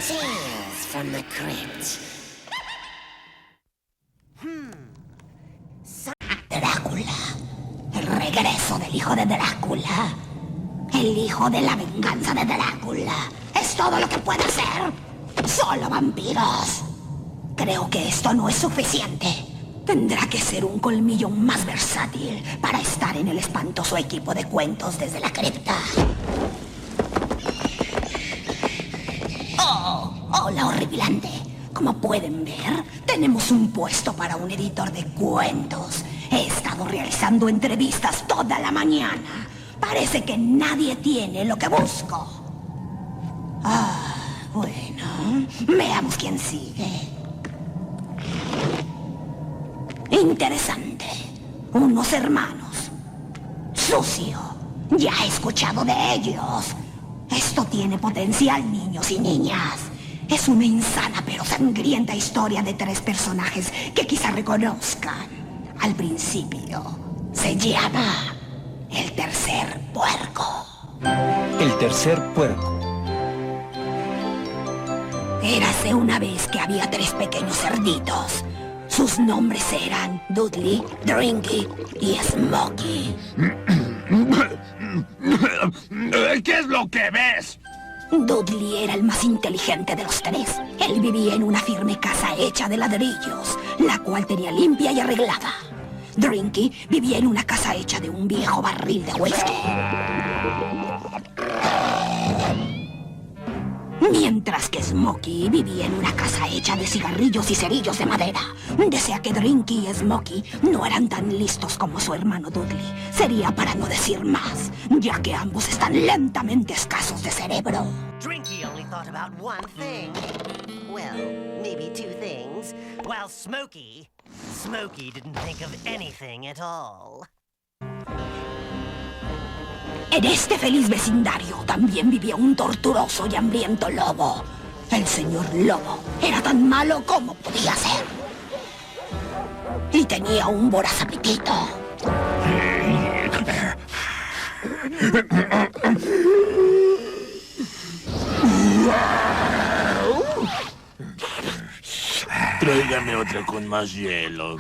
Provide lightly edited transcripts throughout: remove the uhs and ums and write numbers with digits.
Tales from the Crypt. Drácula. El regreso del hijo de Drácula. El hijo de la venganza de Drácula. Es todo lo que puede hacer. Solo vampiros. Creo que esto no es suficiente. Tendrá que ser un colmillo más versátil para estar en el espantoso equipo de cuentos desde la cripta. Hola, horripilante. Como pueden ver, tenemos un puesto para un editor de cuentos. He estado realizando entrevistas toda la mañana. Parece que nadie tiene lo que busco. Bueno, veamos quién sigue. Interesante. Unos hermanos. Sucio. Ya he escuchado de ellos. Esto tiene potencial, niños y niñas. Es una insana pero sangrienta historia de 3 personajes que quizá reconozcan. Al principio, se llama El Tercer Puerco. El Tercer Puerco. Érase una vez que había 3 pequeños cerditos. Sus nombres eran Dudley, Drinky y Smokey. ¿Qué es lo que ves? Dudley era el más inteligente de los 3. Él vivía en una firme casa hecha de ladrillos, la cual tenía limpia y arreglada. Drinky vivía en una casa hecha de un viejo barril de whisky. Mientras que Smokey vivía en una casa hecha de cigarrillos y cerillos de madera. Desea que Drinky y Smokey no eran tan listos como su hermano Dudley. Sería para no decir más, ya que ambos están lentamente escasos de cerebro. Drinky only thought about one thing. Well, maybe 2 things. While Smokey didn't think of anything at all. En este feliz vecindario también vivía un torturoso y hambriento lobo. El señor Lobo era tan malo como podía ser. Y tenía un voraz apetito. Tráigame otra con más hielo.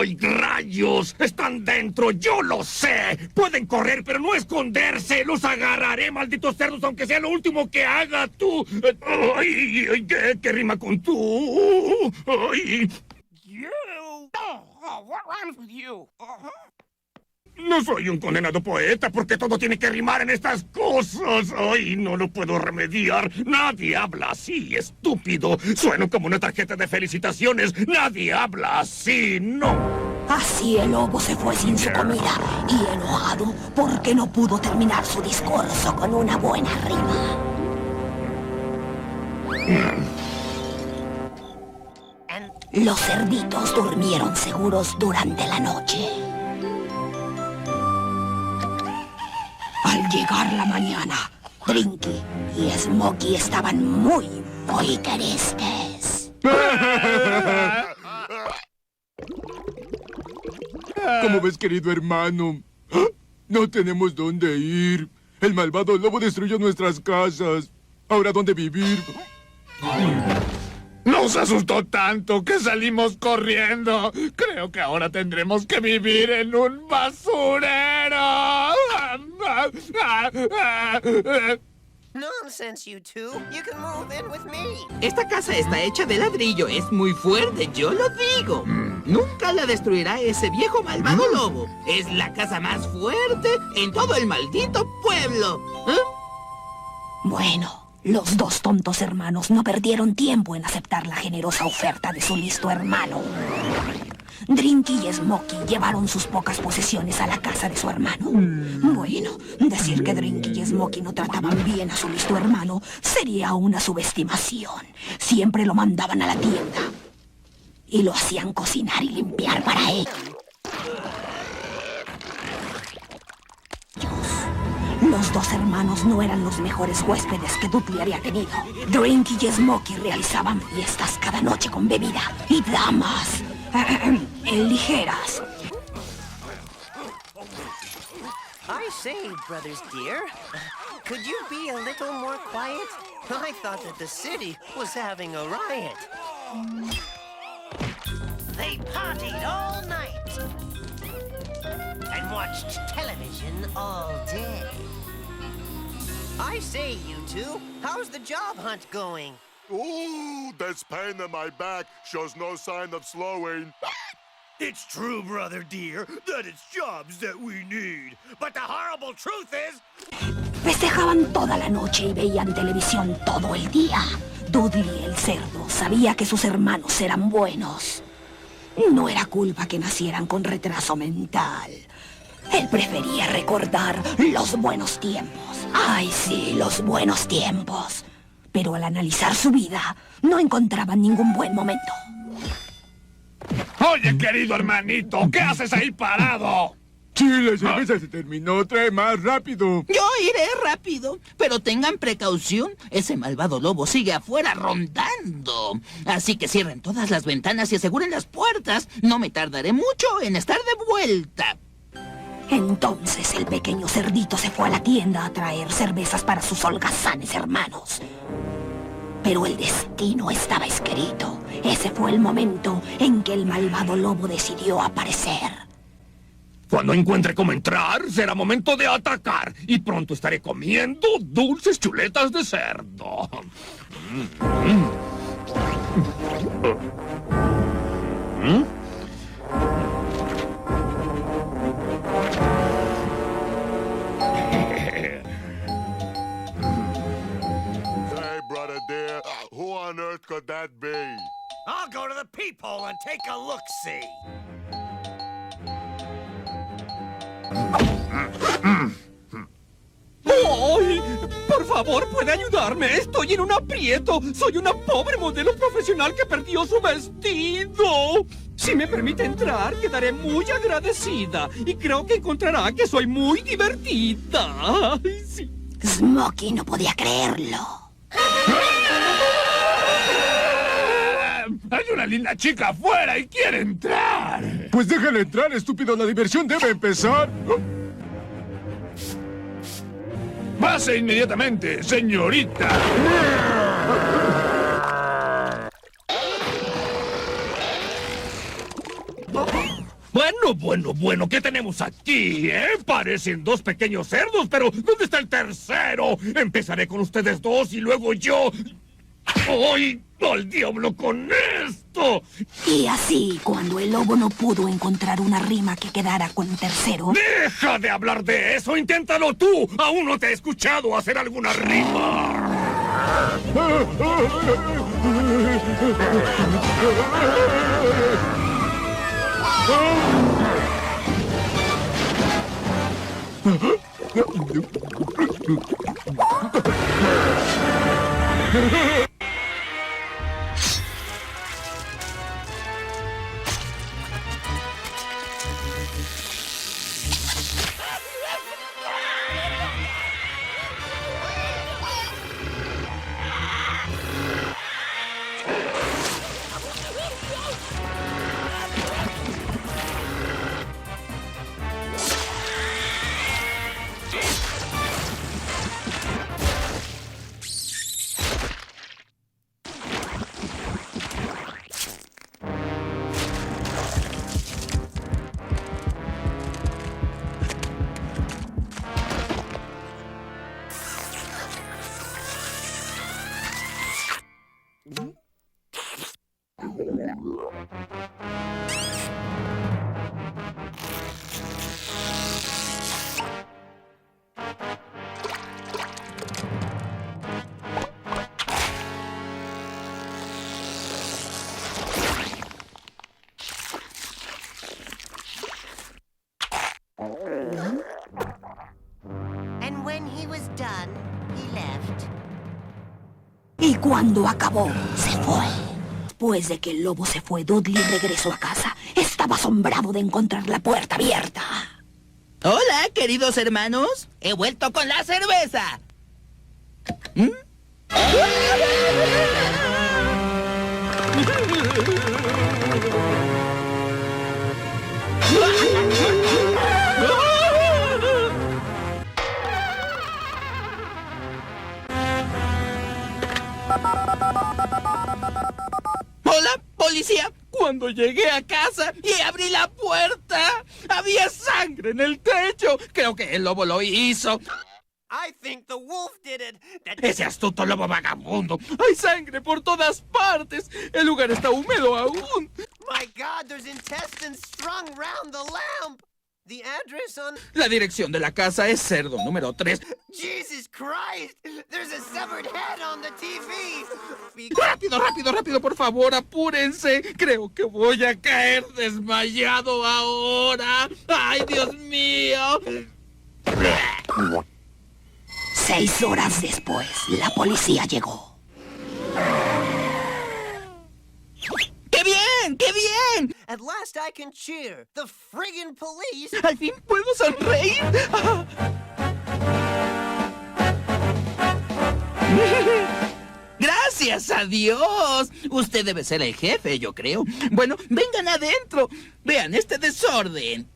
¡Ay, rayos! ¡Están dentro! ¡Yo lo sé! Pueden correr, pero no esconderse. ¡Los agarraré, malditos cerdos, aunque sea lo último que haga tú! ¡Ay! ¿Qué rima con tú? ¡Ay! What rhymes with you? No soy un condenado poeta porque todo tiene que rimar en estas cosas. ¡Ay, no lo puedo remediar! Nadie habla así, estúpido. Sueno como una tarjeta de felicitaciones. Nadie habla así, no. Así el lobo se fue sin su comida y enojado porque no pudo terminar su discurso con una buena rima. Los cerditos durmieron seguros durante la noche. Al llegar la mañana, Drinky y Smokey estaban muy tristes. ¿Cómo ves, querido hermano? No tenemos dónde ir. El malvado lobo destruyó nuestras casas. Ahora, ¿dónde vivir? Nos asustó tanto que salimos corriendo. Creo que ahora tendremos que vivir en un basurero. Nonsense, you two. You can move in with me. Esta casa está hecha de ladrillo, es muy fuerte, yo lo digo. Nunca la destruirá ese viejo malvado lobo. Es la casa más fuerte en todo el maldito pueblo. Bueno, los dos tontos hermanos no perdieron tiempo en aceptar la generosa oferta de su listo hermano. Drinky y Smokey llevaron sus pocas posesiones a la casa de su hermano. Bueno, decir que Drinky y Smokey no trataban bien a su listo hermano sería una subestimación. Siempre lo mandaban a la tienda y lo hacían cocinar y limpiar para él. Los dos hermanos no eran los mejores huéspedes que Dudley había tenido. Drinky y Smokey realizaban fiestas cada noche con bebida y damas ligeras. I say, brothers dear, could you be a little more quiet? I thought that the city was having a riot. They partied all night and watched television all day. I say, you two, how's the job hunt going? Ooh, this pain in my back shows no sign of slowing. It's true, brother dear, that it's jobs that we need. But the horrible truth is... Festejaban toda la noche y veían televisión todo el día. Dudley, el cerdo, sabía que sus hermanos eran buenos. No era culpa que nacieran con retraso mental. Él prefería recordar los buenos tiempos. ¡Ay, sí, los buenos tiempos! Pero al analizar su vida, no encontraban ningún buen momento. Oye, querido hermanito, ¿qué haces ahí parado? Sí, la cerveza se terminó. Trae más rápido. Yo iré rápido, pero tengan precaución. Ese malvado lobo sigue afuera rondando. Así que cierren todas las ventanas y aseguren las puertas. No me tardaré mucho en estar de vuelta. Entonces el pequeño cerdito se fue a la tienda a traer cervezas para sus holgazanes hermanos. Pero el destino estaba escrito. Ese fue el momento en que el malvado lobo decidió aparecer. Cuando encuentre cómo entrar, será momento de atacar. Y pronto estaré comiendo dulces chuletas de cerdo. Hey, brother dear, who on earth could that be? I'll go to the peephole and take a look-see. ¡Ay! Por favor, ¿puede ayudarme? Estoy en un aprieto. Soy una pobre modelo profesional que perdió su vestido. Si me permite entrar, quedaré muy agradecida. Y creo que encontrará que soy muy divertida. Ay, sí. Smokey no podía creerlo. Hay una linda chica afuera y quiere entrar. Pues déjala entrar, estúpido. La diversión debe empezar. Pase inmediatamente, señorita. Bueno, ¿qué tenemos aquí, Parecen dos pequeños cerdos, pero ¿dónde está el tercero? Empezaré con ustedes dos y luego yo... ¡Ay! ¡Al diablo con esto! Y así, cuando el lobo no pudo encontrar una rima que quedara con tercero... ¡Deja de hablar de eso! ¡Inténtalo tú! ¡Aún no te he escuchado hacer alguna rima! And when he was done, he left. Y cuando acabó, se fue. Después de que el lobo se fue, Dudley regresó a casa. Estaba asombrado de encontrar la puerta abierta. Hola, queridos hermanos. He vuelto con la cerveza. Hola, policía. Cuando llegué a casa y abrí la puerta, había sangre en el techo. Creo que el lobo lo hizo. I think the wolf did it. Ese astuto lobo vagabundo. Hay sangre por todas partes. El lugar está húmedo aún. My God, there's intestines strung round the lamp. The address on... La dirección de la casa es cerdo número 3. Jesus Christ! There's a severed head on the TV! ¡Rápido, rápido, rápido! Por favor, apúrense. Creo que voy a caer desmayado ahora. ¡Ay, Dios mío! 6 horas después, la policía llegó. ¡Qué bien! ¡Qué bien! At last I can cheer. The friggin' police... ¡Al fin puedo sonreír! ¡Ah! ¡Gracias a Dios! Usted debe ser el jefe, yo creo. Bueno, vengan adentro. Vean este desorden.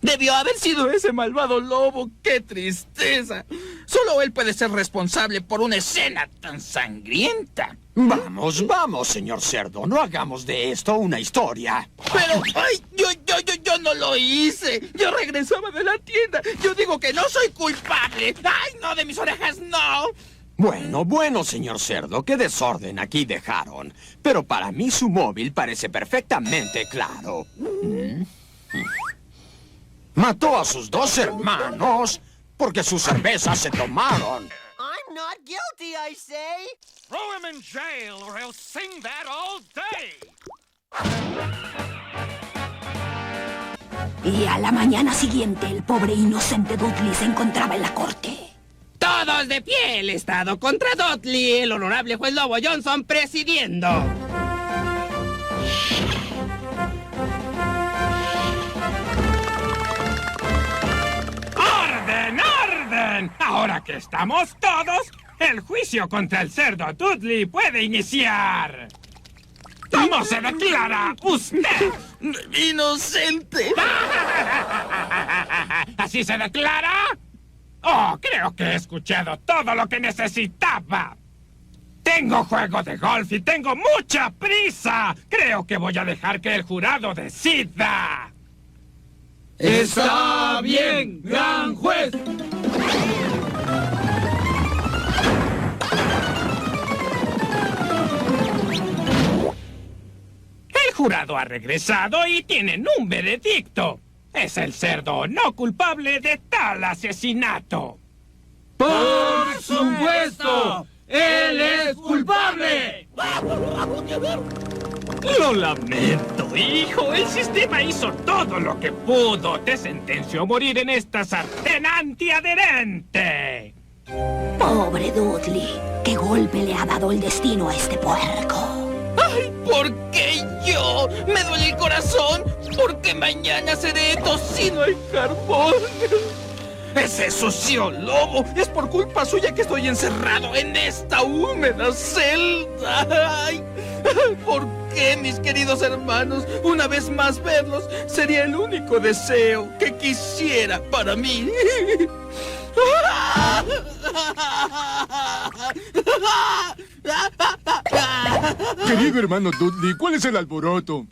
Debió haber sido ese malvado lobo. ¡Qué tristeza! Solo él puede ser responsable por una escena tan sangrienta. Vamos, vamos, señor cerdo. No hagamos de esto una historia. Pero, ¡ay! Yo no lo hice. Yo regresaba de la tienda. Yo digo que no soy culpable. ¡Ay, no! De mis orejas, no. Bueno, señor cerdo, qué desorden aquí dejaron. Pero para mí su móvil parece perfectamente claro. Mató a sus 2 hermanos porque sus cervezas se tomaron. I'm not guilty, I say. Throw him in jail or he'll sing that all day. Y a la mañana siguiente, el pobre inocente Dudley se encontraba en la corte. Todos de pie, el Estado contra Dudley, el honorable juez Lobo Johnson presidiendo. ¡Orden, orden! Ahora que estamos todos, el juicio contra el cerdo Dudley puede iniciar. ¿Cómo se declara usted? ¡Inocente! ¿Así se declara? Oh, creo que he escuchado todo lo que necesitaba. Tengo juego de golf y tengo mucha prisa. Creo que voy a dejar que el jurado decida. ¡Está bien, gran juez! El jurado ha regresado y tienen un veredicto. Es el cerdo no culpable de tal asesinato. ¡Por supuesto! ¡Él es culpable! Lo lamento, hijo. El sistema hizo todo lo que pudo. Te sentenció a morir en esta sartén antiadherente. Pobre Dudley. ¿Qué golpe le ha dado el destino a este puerco? ¡Ay, por qué yo! ¡Me duele el corazón! Porque mañana seré tocino al carbón. Ese sucio lobo. Es por culpa suya que estoy encerrado en esta húmeda celda. ¡Ay! ¿Por qué, mis queridos hermanos? Una vez más verlos sería el único deseo que quisiera para mí. Querido hermano Dudley, ¿cuál es el alboroto?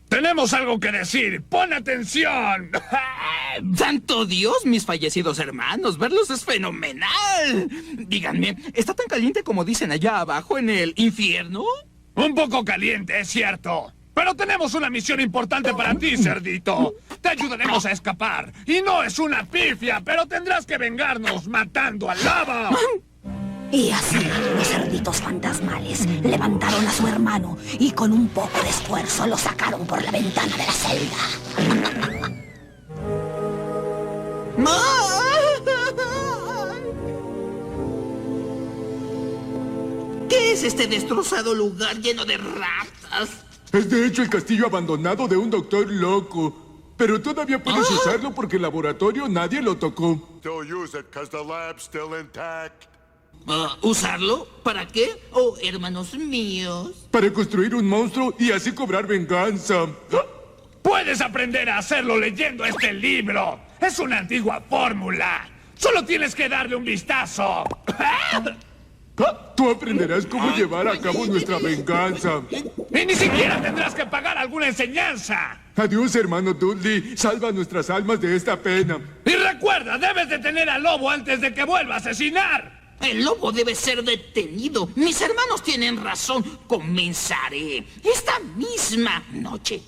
Tenemos algo que decir. ¡Pon atención! ¡Santo Dios, mis fallecidos hermanos! Verlos es fenomenal. Díganme, ¿está tan caliente como dicen allá abajo en el infierno? Un poco caliente, es cierto. Pero tenemos una misión importante para ti, cerdito. Te ayudaremos a escapar. Y no es una pifia, pero tendrás que vengarnos matando al lobo. Y así, los cerditos fantasmales levantaron a su hermano y con un poco de esfuerzo lo sacaron por la ventana de la celda. ¿Qué es este destrozado lugar lleno de ratas? Es de hecho el castillo abandonado de un doctor loco. Pero todavía puedes usarlo porque el laboratorio nadie lo tocó. Still use it because the lab's still intact. ¿Usarlo? ¿Para qué? Oh, hermanos míos. Para construir un monstruo y así cobrar venganza. Puedes aprender a hacerlo leyendo este libro. Es una antigua fórmula. Solo tienes que darle un vistazo. Tú aprenderás cómo llevar a cabo nuestra venganza. Y ni siquiera tendrás que pagar alguna enseñanza. Adiós, hermano Dudley. Salva nuestras almas de esta pena. Y recuerda, debes detener al lobo antes de que vuelva a asesinar. El lobo debe ser detenido. Mis hermanos tienen razón. Comenzaré esta misma noche.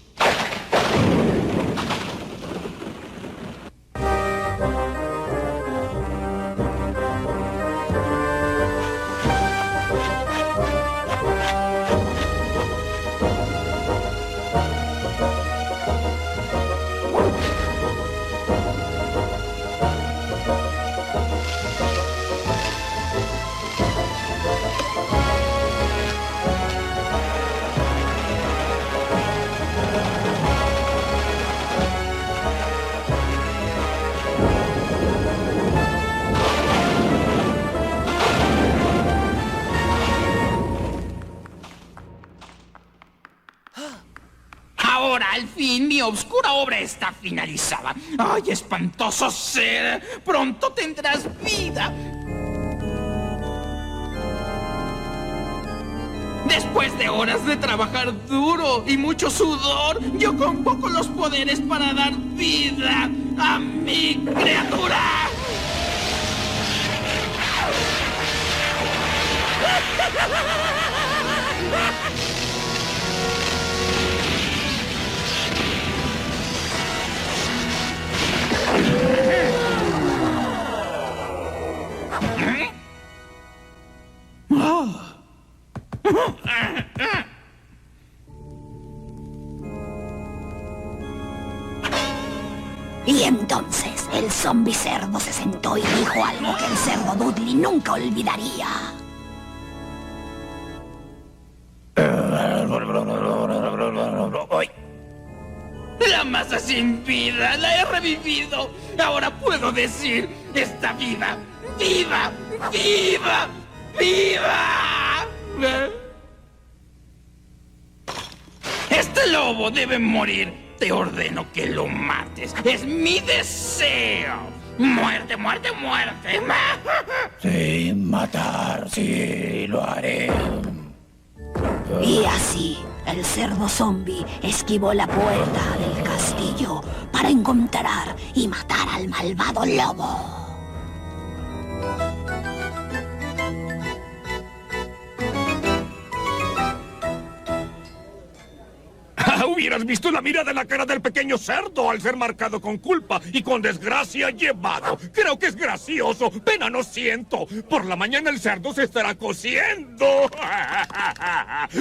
Ahora, al fin, mi oscura obra está finalizada. ¡Ay, espantoso ser! ¡Pronto tendrás vida! Después de horas de trabajar duro y mucho sudor, yo convoco los poderes para dar vida a mi criatura. Y entonces el zombi cerdo se sentó y dijo algo que el cerdo Dudley nunca olvidaría. La masa sin vida, la he revivido. Ahora puedo decir, está viva, viva, viva, viva. Este lobo debe morir. Te ordeno que lo mates. Es mi deseo. Muerte, muerte, muerte. Sin matar, sí, lo haré. Y así, el cerdo zombie esquivó la puerta del castillo para encontrar y matar al malvado lobo. Hubieras visto la mirada en la cara del pequeño cerdo al ser marcado con culpa y con desgracia llevado. Creo que es gracioso. Pena no siento. Por la mañana el cerdo se estará cociendo.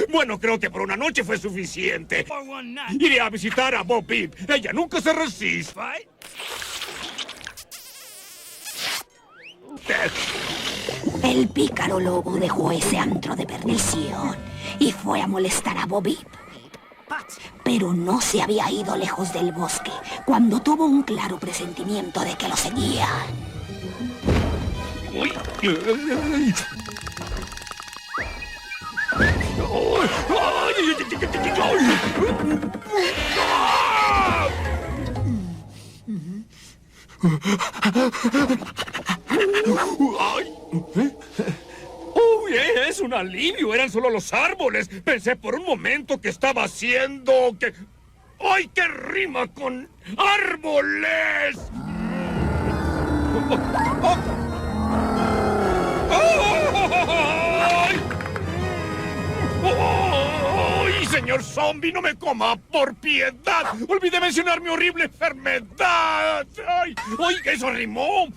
Bueno, creo que por una noche fue suficiente. Iré a visitar a Bo Peep. Ella nunca se resiste. El pícaro lobo dejó ese antro de perdición y fue a molestar a Bo Peep. Pero no se había ido lejos del bosque cuando tuvo un claro presentimiento de que lo seguían. ¡Uy, es un alivio! Eran solo los árboles. Pensé por un momento que estaba haciendo que... ¡Ay, qué rima con árboles! ¡Ay! ¡Ay, señor zombie, no me coma! ¡Por piedad! ¡Olvidé mencionar mi horrible enfermedad! ¡Ay! ¡Ay, eso rimó!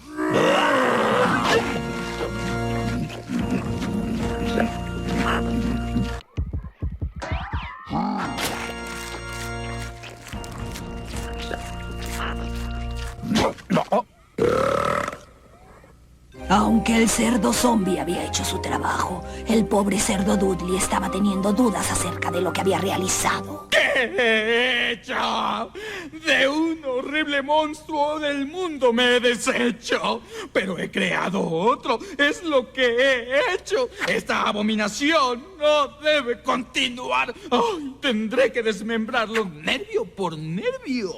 Aunque el cerdo zombie había hecho su trabajo, el pobre cerdo Dudley estaba teniendo dudas acerca de lo que había realizado. ¿Qué he hecho? De un horrible monstruo del mundo me he deshecho, pero he creado otro. Es lo que he hecho. Esta abominación no debe continuar. Ay, tendré que desmembrarlo nervio por nervio.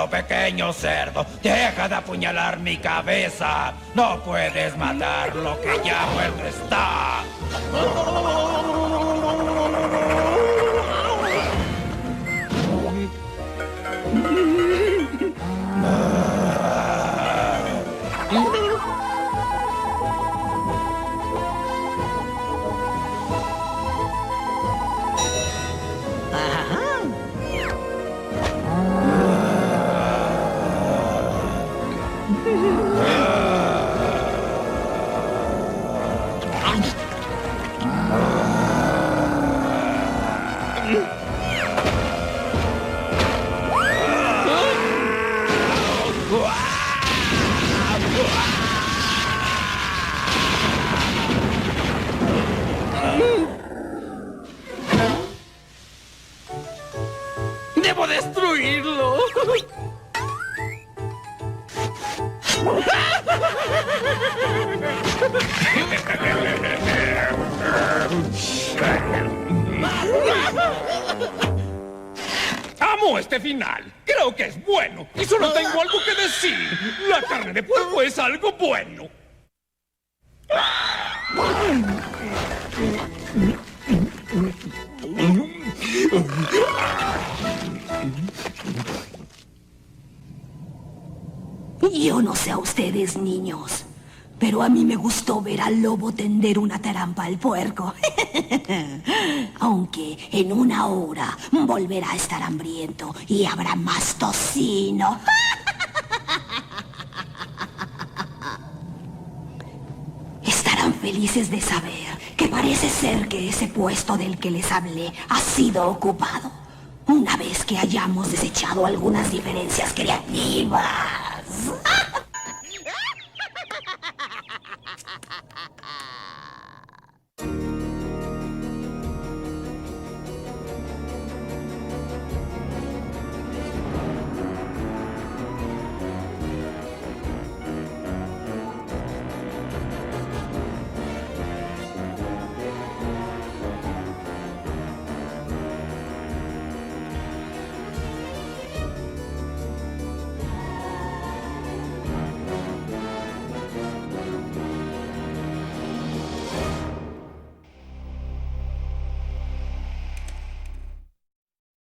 Pequeño cerdo, deja de apuñalar mi cabeza. No puedes matar lo que ya muerto está. ¡Debo destruirlo! ¡Amo este final! Creo que es bueno. Y solo tengo algo que decir. La carne de puerco es algo bueno. Yo no sé a ustedes, niños, pero a mí me gustó ver al lobo tender una trampa al puerco. Aunque en una hora volverá a estar hambriento y habrá más tocino. Estarán felices de saber que parece ser que ese puesto del que les hablé ha sido ocupado, una vez que hayamos desechado algunas diferencias creativas.